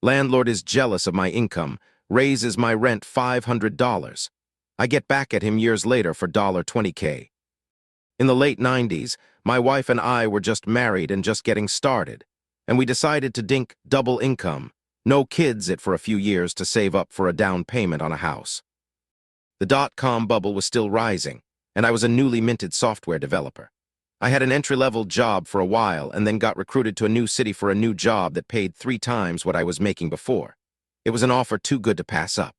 Landlord is jealous of my income, raises my rent $500. I get back at him years later for $20K. In the late 90s, my wife and I were just married and just getting started, and we decided to dink double income, no kids it for a few years to save up for a down payment on a house. The dot-com bubble was still rising, and I was a newly minted software developer. I had an entry-level job for a while and then got recruited to a new city for a new job that paid 3 times what I was making before. It was an offer too good to pass up.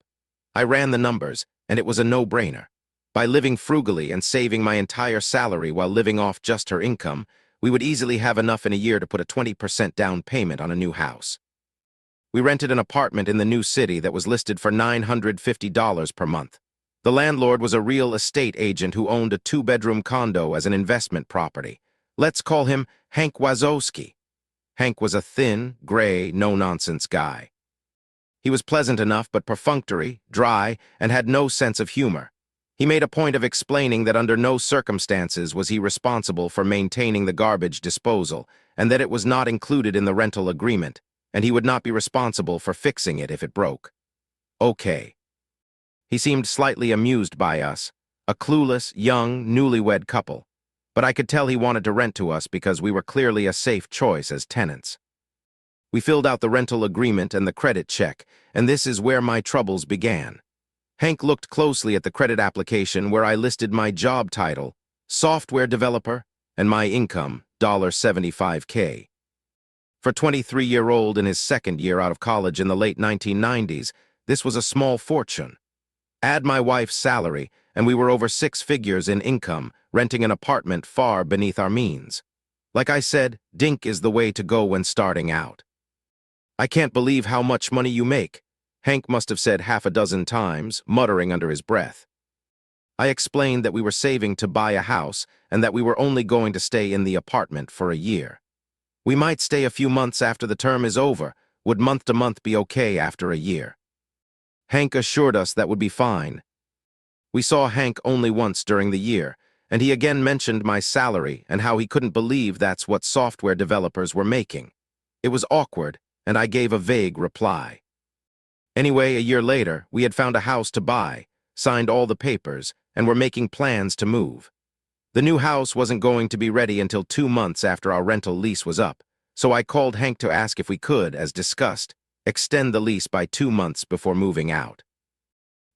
I ran the numbers, and it was a no-brainer. By living frugally and saving my entire salary while living off just her income, we would easily have enough in a year to put a 20% down payment on a new house. We rented an apartment in the new city that was listed for $950 per month. The landlord was a real estate agent who owned a 2-bedroom condo as an investment property. Let's call him Hank Wazowski. Hank was a thin, gray, no-nonsense guy. He was pleasant enough but perfunctory, dry, and had no sense of humor. He made a point of explaining that under no circumstances was he responsible for maintaining the garbage disposal, and that it was not included in the rental agreement, and he would not be responsible for fixing it if it broke. Okay. He seemed slightly amused by us, a clueless, young, newlywed couple, but I could tell he wanted to rent to us because we were clearly a safe choice as tenants. We filled out the rental agreement and the credit check, and this is where my troubles began. Hank looked closely at the credit application where I listed my job title, software developer, and my income, $75K. For a 23-year-old in his second year out of college in the late 1990s, this was a small fortune. Add my wife's salary, and we were over 6 figures in income, renting an apartment far beneath our means. Like I said, dink is the way to go when starting out. I can't believe how much money you make, Hank must have said half a dozen times, muttering under his breath. I explained that we were saving to buy a house and that we were only going to stay in the apartment for a year. We might stay a few months after the term is over. Would month-to-month be okay after a year? Hank assured us that would be fine. We saw Hank only once during the year, and he again mentioned my salary and how he couldn't believe that's what software developers were making. It was awkward, and I gave a vague reply. Anyway, a year later, we had found a house to buy, signed all the papers, and were making plans to move. The new house wasn't going to be ready until 2 months after our rental lease was up, so I called Hank to ask if we could, as discussed, extend the lease by 2 months before moving out.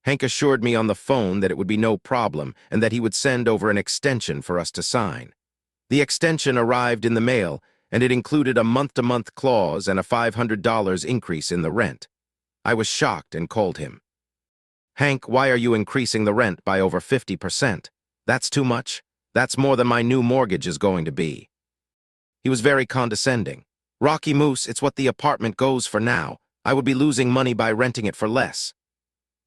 Hank assured me on the phone that it would be no problem and that he would send over an extension for us to sign. The extension arrived in the mail, and it included a month-to-month clause and a $500 increase in the rent. I was shocked and called him. Hank, why are you increasing the rent by over 50%? That's too much. That's more than my new mortgage is going to be. He was very condescending. Rocky Moose, it's what the apartment goes for now. I would be losing money by renting it for less.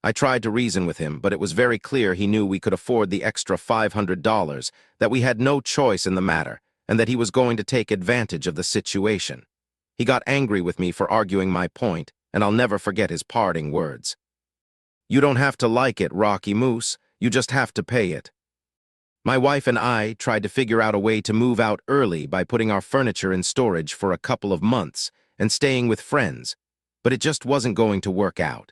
I tried to reason with him, but it was very clear he knew we could afford the extra $500, that we had no choice in the matter, and that he was going to take advantage of the situation. He got angry with me for arguing my point, and I'll never forget his parting words. You don't have to like it, Rocky Moose. You just have to pay it. My wife and I tried to figure out a way to move out early by putting our furniture in storage for a couple of months and staying with friends, but it just wasn't going to work out.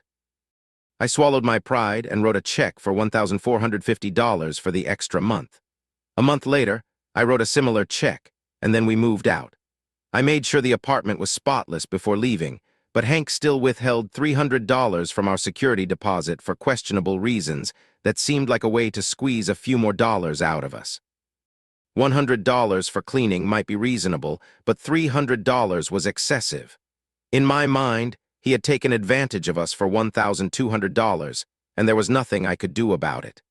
I swallowed my pride and wrote a check for $1,450 for the extra month. A month later, I wrote a similar check, and then we moved out. I made sure the apartment was spotless before leaving, but Hank still withheld $300 from our security deposit for questionable reasons that seemed like a way to squeeze a few more dollars out of us. $100 for cleaning might be reasonable, but $300 was excessive. In my mind, he had taken advantage of us for $1,200, and there was nothing I could do about it.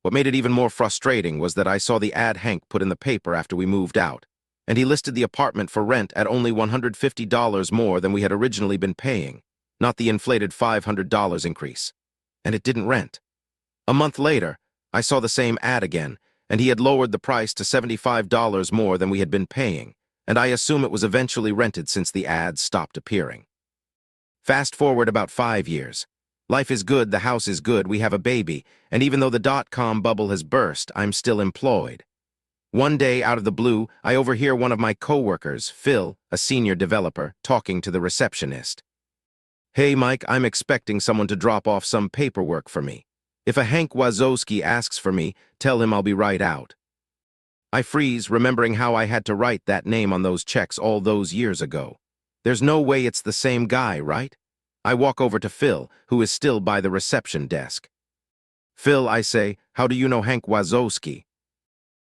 What made it even more frustrating was that I saw the ad Hank put in the paper after we moved out, and he listed the apartment for rent at only $150 more than we had originally been paying, not the inflated $500 increase. And it didn't rent. A month later, I saw the same ad again, and he had lowered the price to $75 more than we had been paying, and I assume it was eventually rented since the ads stopped appearing. Fast forward about 5 years. Life is good, the house is good, we have a baby, and even though the dot-com bubble has burst, I'm still employed. One day, out of the blue, I overhear one of my coworkers, Phil, a senior developer, talking to the receptionist. Hey, Mike, I'm expecting someone to drop off some paperwork for me. If a Hank Wazowski asks for me, tell him I'll be right out. I freeze, remembering how I had to write that name on those checks all those years ago. There's no way it's the same guy, right? I walk over to Phil, who is still by the reception desk. Phil, I say, how do you know Hank Wazowski?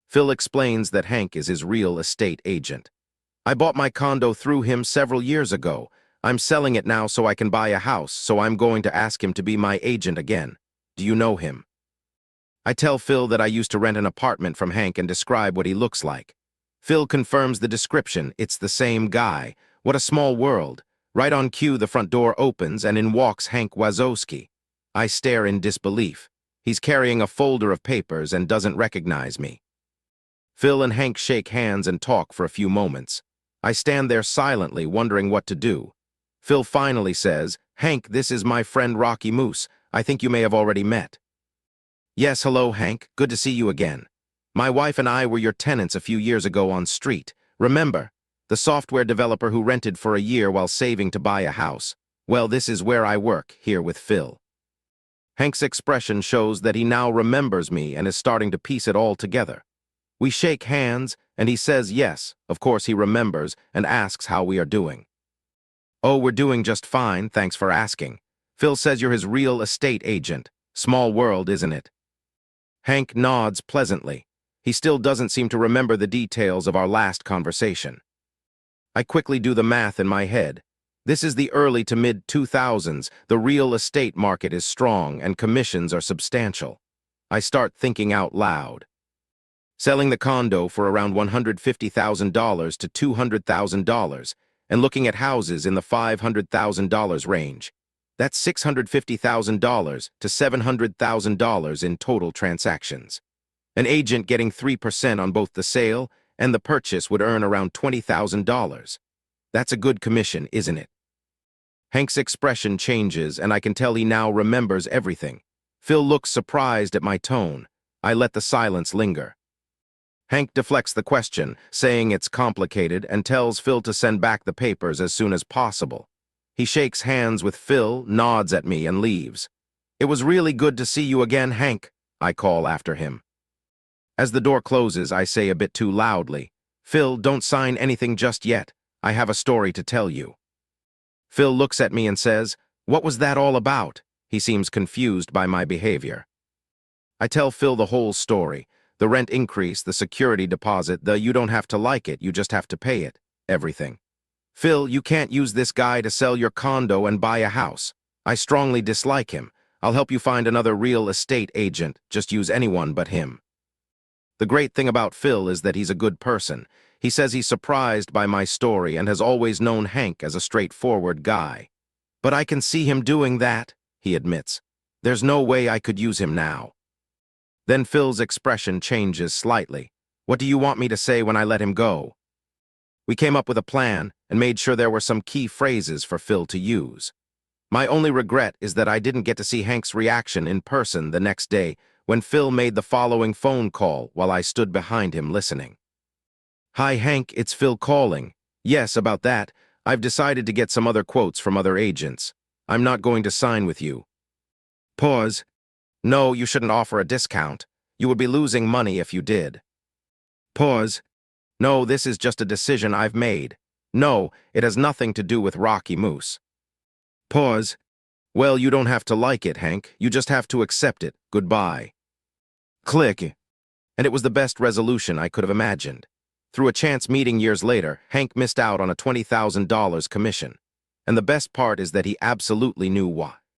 Phil explains that Hank is his real estate agent. I bought my condo through him several years ago. I'm selling it now so I can buy a house, so I'm going to ask him to be my agent again. Do you know him? I tell Phil that I used to rent an apartment from Hank and describe what he looks like. Phil confirms the description. It's the same guy. What a small world. Right on cue, the front door opens and in walks Hank Wazowski. I stare in disbelief. He's carrying a folder of papers and doesn't recognize me. Phil and Hank shake hands and talk for a few moments. I stand there silently, wondering what to do. Phil finally says, "Hank, this is my friend Rocky Moose. I think you may have already met." "Yes, hello, Hank. Good to see you again. My wife and I were your tenants a few years ago on street. Remember? The software developer who rented for a year while saving to buy a house. Well, this is where I work, here with Phil." Hank's expression shows that he now remembers me and is starting to piece it all together. We shake hands, and he says yes, of course he remembers, and asks how we are doing. "Oh, we're doing just fine, thanks for asking. Phil says you're his real estate agent. Small world, isn't it?" Hank nods pleasantly. He still doesn't seem to remember the details of our last conversation. I quickly do the math in my head. This is the early to mid-2000s. The real estate market is strong and commissions are substantial. I start thinking out loud. Selling the condo for around $150,000 to $200,000 and looking at houses in the $500,000 range. That's $650,000 to $700,000 in total transactions. An agent getting 3% on both the sale and the purchase would earn around $20,000. That's a good commission, isn't it? Hank's expression changes, and I can tell he now remembers everything. Phil looks surprised at my tone. I let the silence linger. Hank deflects the question, saying it's complicated, and tells Phil to send back the papers as soon as possible. He shakes hands with Phil, nods at me, and leaves. "It was really good to see you again, Hank," I call after him. As the door closes, I say a bit too loudly, "Phil, don't sign anything just yet. I have a story to tell you." Phil looks at me and says, "What was that all about?" He seems confused by my behavior. I tell Phil the whole story. The rent increase, the security deposit, the you don't have to like it, you just have to pay it, everything. "Phil, you can't use this guy to sell your condo and buy a house. I strongly dislike him. I'll help you find another real estate agent. Just use anyone but him." The great thing about Phil is that he's a good person. He says he's surprised by my story and has always known Hank as a straightforward guy. "But I can see him doing that," he admits. "There's no way I could use him now." Then Phil's expression changes slightly. "What do you want me to say when I let him go?" We came up with a plan and made sure there were some key phrases for Phil to use. My only regret is that I didn't get to see Hank's reaction in person the next day when Phil made the following phone call while I stood behind him listening. "Hi, Hank, it's Phil calling. Yes, about that. I've decided to get some other quotes from other agents. I'm not going to sign with you." Pause. "No, you shouldn't offer a discount. You would be losing money if you did." Pause. "No, this is just a decision I've made. No, it has nothing to do with Rocky Moose." Pause. "Well, you don't have to like it, Hank. You just have to accept it. Goodbye." Click. And it was the best resolution I could have imagined. Through a chance meeting years later, Hank missed out on a $20,000 commission. And the best part is that he absolutely knew why.